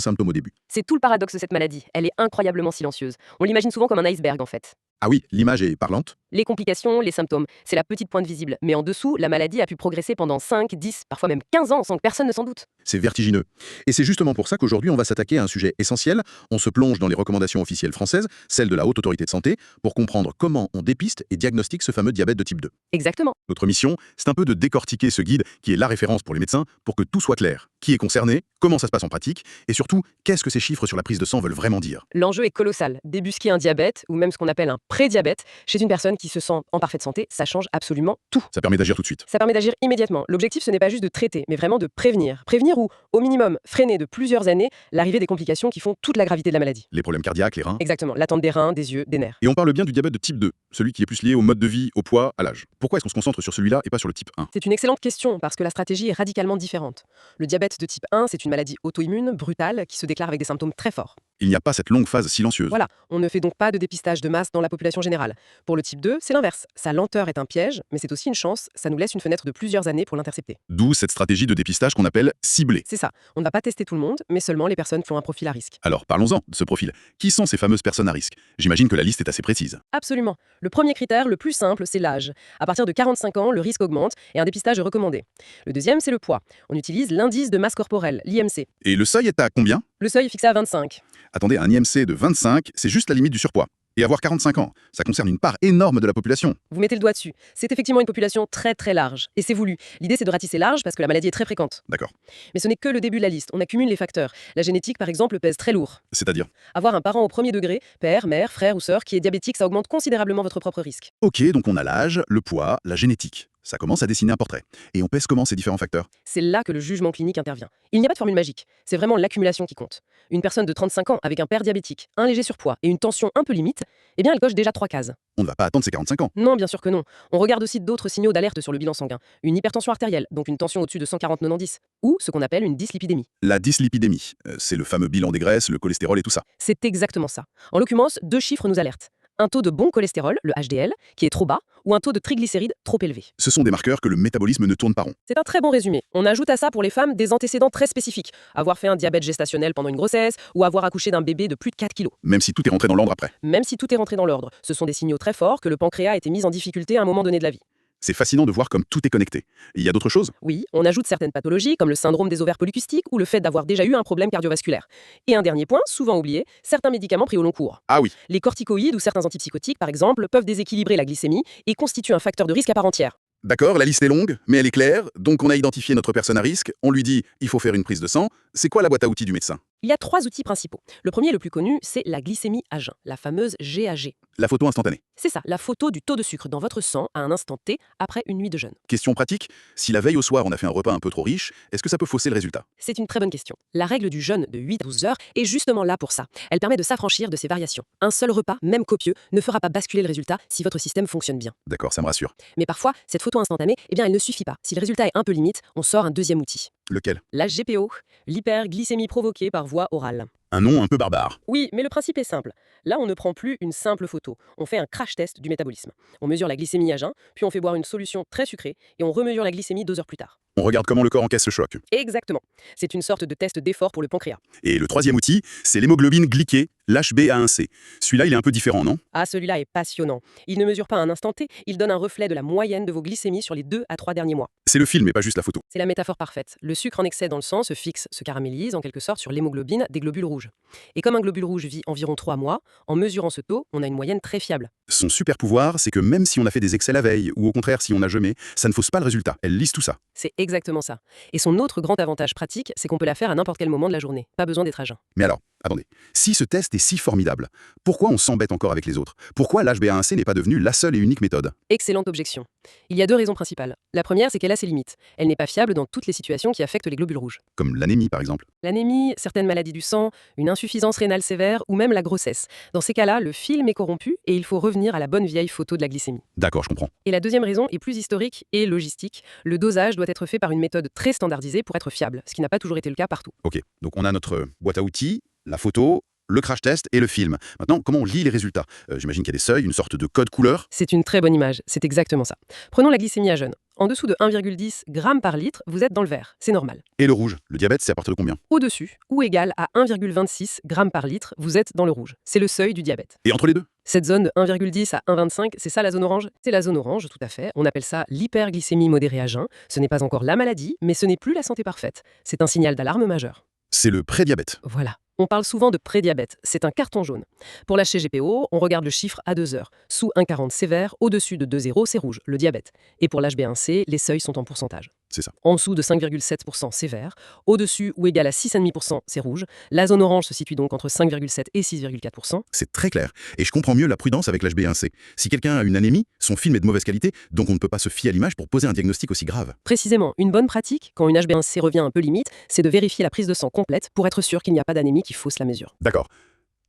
symptômes au début. C'est tout le paradoxe de cette maladie. Elle est incroyablement silencieuse. On l'imagine souvent comme un iceberg en fait. Ah oui, l'image est parlante. Les complications, les symptômes, c'est la petite pointe visible. Mais en dessous, la maladie a pu progresser pendant 5, 10, parfois même 15 ans sans que personne ne s'en doute. C'est vertigineux. Et c'est justement pour ça qu'aujourd'hui, on va s'attaquer à un sujet essentiel. On se plonge dans les recommandations officielles françaises, celles de la Haute Autorité de Santé, pour comprendre comment on dépiste et diagnostique ce fameux diabète de type 2. Exactement. Notre mission, c'est un peu de décortiquer ce guide qui est la référence pour les médecins pour que tout soit clair. Qui est concerné, comment ça se passe en pratique, et surtout, qu'est-ce que ces chiffres sur la prise de sang veulent vraiment dire. L'enjeu est colossal. Débusquer un diabète, ou même ce qu'on appelle un prédiabète, chez une personne qui se sent en parfaite santé, ça change absolument tout. Ça permet d'agir tout de suite. Ça permet d'agir immédiatement. L'objectif, ce n'est pas juste de traiter, mais vraiment de prévenir. Prévenir ou, au minimum, freiner de plusieurs années l'arrivée des complications qui font toute la gravité de la maladie. Les problèmes cardiaques, les reins. Exactement, l'attente des reins, des yeux, des nerfs. Et on parle bien du diabète de type 2, celui qui est plus lié au mode de vie, au poids, à l'âge. Pourquoi est-ce qu'on se concentre sur celui-là et pas sur le type 1? C'est une excellente question parce que la stratégie est radicalement différente. Le diabète de type 1, c'est une maladie auto-immune, brutale, qui se déclare avec des symptômes très forts. Il n'y a pas cette longue phase silencieuse. Voilà, on ne fait donc pas de dépistage de masse dans la population générale. Pour le type 2, c'est l'inverse. Sa lenteur est un piège, mais c'est aussi une chance, ça nous laisse une fenêtre de plusieurs années pour l'intercepter. D'où cette stratégie de dépistage qu'on appelle ciblée. C'est ça, on ne va pas tester tout le monde, mais seulement les personnes qui ont un profil à risque. Alors parlons-en de ce profil. Qui sont ces fameuses personnes à risque? J'imagine que la liste est assez précise. Absolument. Le premier critère, le plus simple, c'est l'âge. À partir de 45 ans, le risque augmente et un dépistage est recommandé. Le deuxième, c'est le poids. On utilise l'indice de masse corporelle, l'IMC. Et le seuil est à combien? Le seuil est fixé à 25. Attendez, un IMC de 25, c'est juste la limite du surpoids. Et avoir 45 ans, ça concerne une part énorme de la population. Vous mettez le doigt dessus. C'est effectivement une population très très large. Et c'est voulu. L'idée, c'est de ratisser large parce que la maladie est très fréquente. D'accord. Mais ce n'est que le début de la liste. On accumule les facteurs. La génétique, par exemple, pèse très lourd. C'est-à-dire? Avoir un parent au premier degré, père, mère, frère ou sœur, qui est diabétique, ça augmente considérablement votre propre risque. Ok, donc on a l'âge, le poids, la génétique. Ça commence à dessiner un portrait. Et on pèse comment ces différents facteurs? C'est là que le jugement clinique intervient. Il n'y a pas de formule magique. C'est vraiment l'accumulation qui compte. Une personne de 35 ans avec un père diabétique, un léger surpoids et une tension un peu limite, eh bien, elle coche déjà 3 cases. On ne va pas attendre ses 45 ans. Non, bien sûr que non. On regarde aussi d'autres signaux d'alerte sur le bilan sanguin. Une hypertension artérielle, donc une tension au-dessus de 140/90, ou ce qu'on appelle une dyslipidémie. La dyslipidémie, c'est le fameux bilan des graisses, le cholestérol et tout ça. C'est exactement ça. En l'occurrence, 2 chiffres nous alertent. Un taux de bon cholestérol, le HDL, qui est trop bas, ou un taux de triglycérides trop élevé. Ce sont des marqueurs que le métabolisme ne tourne pas rond. C'est un très bon résumé. On ajoute à ça pour les femmes des antécédents très spécifiques. Avoir fait un diabète gestationnel pendant une grossesse, ou avoir accouché d'un bébé de plus de 4 kilos. Même si tout est rentré dans l'ordre après. Même si tout est rentré dans l'ordre, ce sont des signaux très forts que le pancréas a été mis en difficulté à un moment donné de la vie. C'est fascinant de voir comme tout est connecté. Il y a d'autres choses? Oui, on ajoute certaines pathologies comme le syndrome des ovaires polykystiques ou le fait d'avoir déjà eu un problème cardiovasculaire. Et un dernier point, souvent oublié, certains médicaments pris au long cours. Ah oui. Les corticoïdes ou certains antipsychotiques, par exemple, peuvent déséquilibrer la glycémie et constituent un facteur de risque à part entière. D'accord, la liste est longue, mais elle est claire. Donc on a identifié notre personne à risque, on lui dit il faut faire une prise de sang. C'est quoi la boîte à outils du médecin? Il y a 3 outils principaux. Le premier et le plus connu, c'est la glycémie à jeun, la fameuse GAG. La photo instantanée. C'est ça, la photo du taux de sucre dans votre sang à un instant T après une nuit de jeûne. Question pratique, si la veille au soir on a fait un repas un peu trop riche, est-ce que ça peut fausser le résultat? C'est une très bonne question. La règle du jeûne de 8 à 12 heures est justement là pour ça. Elle permet de s'affranchir de ces variations. Un seul repas, même copieux, ne fera pas basculer le résultat si votre système fonctionne bien. D'accord, ça me rassure. Mais parfois, cette photo instantanée, eh bien, elle ne suffit pas. Si le résultat est un peu limite, on sort un deuxième outil. Lequel? La GPO, l'hyperglycémie provoquée par voie orale. Un nom un peu barbare. Oui, mais le principe est simple. Là, on ne prend plus une simple photo. On fait un crash test du métabolisme. On mesure la glycémie à jeun, puis on fait boire une solution très sucrée et on remesure la glycémie 2 heures plus tard. On regarde comment le corps encaisse le choc. Exactement. C'est une sorte de test d'effort pour le pancréas. Et le troisième outil, c'est l'hémoglobine glyquée, l'HbA1c. Celui-là, il est un peu différent, non? Ah, celui-là est passionnant. Il ne mesure pas un instant T, il donne un reflet de la moyenne de vos glycémies sur les 2 à 3 derniers mois. C'est le film et pas juste la photo. C'est la métaphore parfaite. Le sucre en excès dans le sang se fixe, se caramélise en quelque sorte sur l'hémoglobine des globules rouges. Et comme un globule rouge vit environ 3 mois, en mesurant ce taux, on a une moyenne très fiable. Son super pouvoir, c'est que même si on a fait des excès la veille, ou au contraire si on a jeûné, ça ne fausse pas le résultat. Elle lisse tout ça. C'est exactement ça. Et son autre grand avantage pratique, c'est qu'on peut la faire à n'importe quel moment de la journée. Pas besoin d'être à jeun. Mais alors, attendez, si ce test est si formidable, pourquoi on s'embête encore avec les autres? Pourquoi l'HbA1c n'est pas devenu la seule et unique méthode? Excellente objection. Il y a 2 raisons principales. La première, c'est qu'elle a ses limites. Elle n'est pas fiable dans toutes les situations qui affectent les globules rouges. Comme l'anémie par exemple. L'anémie, certaines maladies du sang, une insuffisance rénale sévère ou même la grossesse. Dans ces cas-là, le film est corrompu et il faut revenir à la bonne vieille photo de la glycémie. D'accord, je comprends. Et la deuxième raison est plus historique et logistique. Le dosage doit être fait par une méthode très standardisée pour être fiable, ce qui n'a pas toujours été le cas partout. Ok, donc on a notre boîte à outils, la photo, le crash test et le film. Maintenant, comment on lit les résultats? J'imagine qu'il y a des seuils, une sorte de code couleur. C'est une très bonne image, c'est exactement ça. Prenons la glycémie à jeûne. En dessous de 1,10 g par litre, vous êtes dans le vert. C'est normal. Et le rouge, le diabète, c'est à partir de combien? Au-dessus, ou égal à 1,26 g par litre, vous êtes dans le rouge. C'est le seuil du diabète. Et entre les deux? Cette zone de 1,10 à 1,25, c'est ça la zone orange? C'est la zone orange, tout à fait. On appelle ça l'hyperglycémie modérée à jeun. Ce n'est pas encore la maladie, mais ce n'est plus la santé parfaite. C'est un signal d'alarme majeur. C'est le prédiabète. Voilà. On parle souvent de prédiabète, c'est un carton jaune. Pour l'HCGPO, on regarde le chiffre à 2 heures. Sous 1,40 c'est vert, au-dessus de 2,0 c'est rouge, le diabète. Et pour l'HbA1c, les seuils sont en pourcentage. C'est ça. En dessous de 5,7% c'est vert, au-dessus ou égal à 6,5% c'est rouge. La zone orange se situe donc entre 5,7 et 6,4%. C'est très clair. Et je comprends mieux la prudence avec l'HbA1c. Si quelqu'un a une anémie, son film est de mauvaise qualité, donc on ne peut pas se fier à l'image pour poser un diagnostic aussi grave. Précisément, une bonne pratique, quand une HbA1c revient un peu limite, c'est de vérifier la prise de sang complète pour être sûr qu'il n'y a pas d'anémie qui fausse la mesure. D'accord.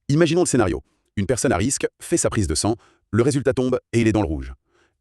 Imaginons le scénario. Une personne à risque fait sa prise de sang, le résultat tombe et il est dans le rouge.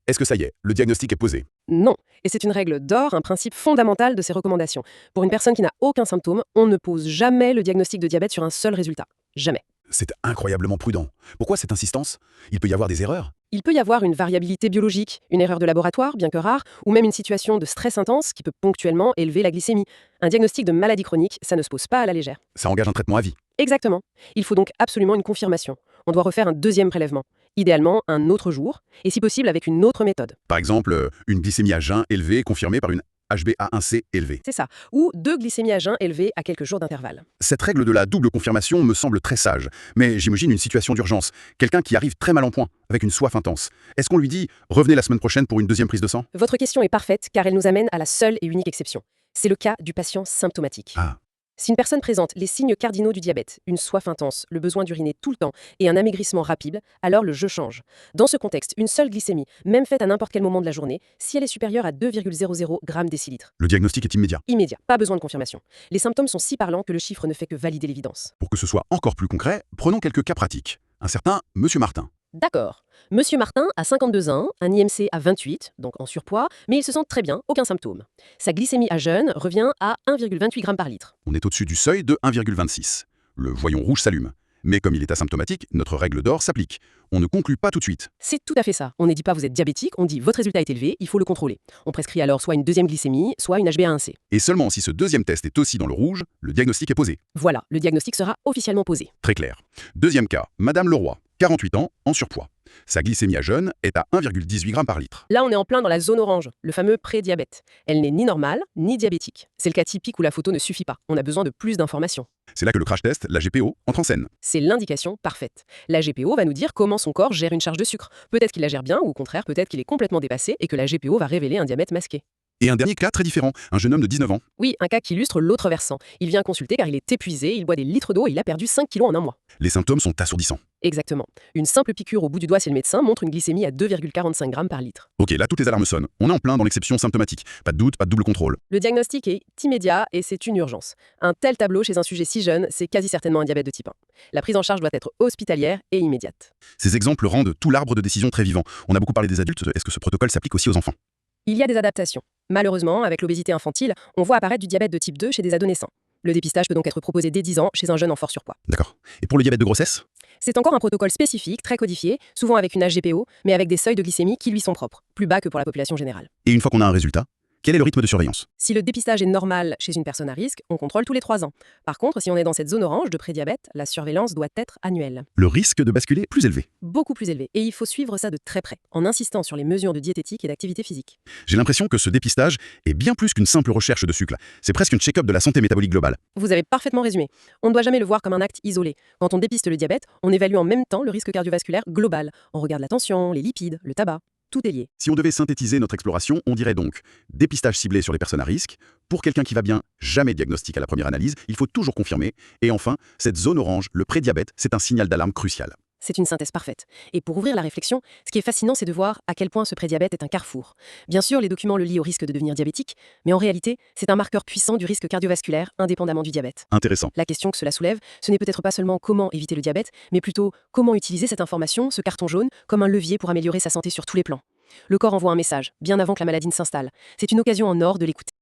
Est-ce que ça y est, le diagnostic est posé? Non. Et c'est une règle d'or, un principe fondamental de ces recommandations. Pour une personne qui n'a aucun symptôme, on ne pose jamais le diagnostic de diabète sur un seul résultat. Jamais. C'est incroyablement prudent. Pourquoi cette insistance? Il peut y avoir des erreurs? Il peut y avoir une variabilité biologique, une erreur de laboratoire, bien que rare, ou même une situation de stress intense qui peut ponctuellement élever la glycémie. Un diagnostic de maladie chronique, ça ne se pose pas à la légère. Ça engage un traitement à vie. Exactement. Il faut donc absolument une confirmation. On doit refaire un deuxième prélèvement. Idéalement, un autre jour, et si possible avec une autre méthode. Par exemple, une glycémie à jeun élevée confirmée par une HbA1c élevée. C'est ça. Ou 2 glycémies à jeun élevées à quelques jours d'intervalle. Cette règle de la double confirmation me semble très sage, mais j'imagine une situation d'urgence. Quelqu'un qui arrive très mal en point, avec une soif intense. Est-ce qu'on lui dit « revenez la semaine prochaine pour une deuxième prise de sang » ? Votre question est parfaite car elle nous amène à la seule et unique exception. C'est le cas du patient symptomatique. Ah. Si une personne présente les signes cardinaux du diabète, une soif intense, le besoin d'uriner tout le temps et un amaigrissement rapide, alors le jeu change. Dans ce contexte, une seule glycémie, même faite à n'importe quel moment de la journée, si elle est supérieure à 2,00 g décilitres. Le diagnostic est immédiat. Immédiat, pas besoin de confirmation. Les symptômes sont si parlants que le chiffre ne fait que valider l'évidence. Pour que ce soit encore plus concret, prenons quelques cas pratiques. Un certain Monsieur Martin. D'accord. Monsieur Martin a 52 ans, un IMC à 28, donc en surpoids, mais il se sent très bien, aucun symptôme. Sa glycémie à jeun revient à 1,28 g par litre. On est au-dessus du seuil de 1,26. Le voyant rouge s'allume. Mais comme il est asymptomatique, notre règle d'or s'applique. On ne conclut pas tout de suite. C'est tout à fait ça. On ne dit pas vous êtes diabétique, on dit votre résultat est élevé, il faut le contrôler. On prescrit alors soit une deuxième glycémie, soit une HbA1c. Et seulement si ce deuxième test est aussi dans le rouge, le diagnostic est posé. Voilà, le diagnostic sera officiellement posé. Très clair. Deuxième cas, Madame Leroy, 48 ans, en surpoids. Sa glycémie à jeun est à 1,18 g par litre. Là, on est en plein dans la zone orange, le fameux prédiabète. Elle n'est ni normale, ni diabétique. C'est le cas typique où la photo ne suffit pas. On a besoin de plus d'informations. C'est là que le crash test, la GPO, entre en scène. C'est l'indication parfaite. La GPO va nous dire comment son corps gère une charge de sucre. Peut-être qu'il la gère bien, ou au contraire, peut-être qu'il est complètement dépassé et que la GPO va révéler un diabète masqué. Et un dernier cas très différent, un jeune homme de 19 ans. Oui, un cas qui illustre l'autre versant. Il vient consulter car il est épuisé, il boit des litres d'eau et il a perdu 5 kilos en un mois. Les symptômes sont assourdissants. Exactement. Une simple piqûre au bout du doigt chez le médecin montre une glycémie à 2,45 g par litre. Ok, là toutes les alarmes sonnent. On est en plein dans l'exception symptomatique. Pas de doute, pas de double contrôle. Le diagnostic est immédiat et c'est une urgence. Un tel tableau chez un sujet si jeune, c'est quasi certainement un diabète de type 1. La prise en charge doit être hospitalière et immédiate. Ces exemples rendent tout l'arbre de décision très vivant. On a beaucoup parlé des adultes, est-ce que ce protocole s'applique aussi aux enfants? Il y a des adaptations. Malheureusement, avec l'obésité infantile, on voit apparaître du diabète de type 2 chez des adolescents. Le dépistage peut donc être proposé dès 10 ans chez un jeune en fort surpoids. D'accord. Et pour le diabète de grossesse? C'est encore un protocole spécifique, très codifié, souvent avec une HGPO, mais avec des seuils de glycémie qui lui sont propres, plus bas que pour la population générale. Et une fois qu'on a un résultat, quel est le rythme de surveillance? Si le dépistage est normal chez une personne à risque, on contrôle tous les 3 ans. Par contre, si on est dans cette zone orange de prédiabète, la surveillance doit être annuelle. Le risque de basculer est plus élevé. Beaucoup plus élevé. Et il faut suivre ça de très près, en insistant sur les mesures de diététique et d'activité physique. J'ai l'impression que ce dépistage est bien plus qu'une simple recherche de sucre. C'est presque une check-up de la santé métabolique globale. Vous avez parfaitement résumé. On ne doit jamais le voir comme un acte isolé. Quand on dépiste le diabète, on évalue en même temps le risque cardiovasculaire global. On regarde la tension, les lipides, le tabac. Tout est lié. Si on devait synthétiser notre exploration, on dirait donc dépistage ciblé sur les personnes à risque. Pour quelqu'un qui va bien, jamais diagnostic à la première analyse, il faut toujours confirmer. Et enfin, cette zone orange, le prédiabète, c'est un signal d'alarme crucial. C'est une synthèse parfaite. Et pour ouvrir la réflexion, ce qui est fascinant, c'est de voir à quel point ce prédiabète est un carrefour. Bien sûr, les documents le lient au risque de devenir diabétique, mais en réalité, c'est un marqueur puissant du risque cardiovasculaire, indépendamment du diabète. Intéressant. La question que cela soulève, ce n'est peut-être pas seulement comment éviter le diabète, mais plutôt comment utiliser cette information, ce carton jaune, comme un levier pour améliorer sa santé sur tous les plans. Le corps envoie un message, bien avant que la maladie ne s'installe. C'est une occasion en or de l'écouter.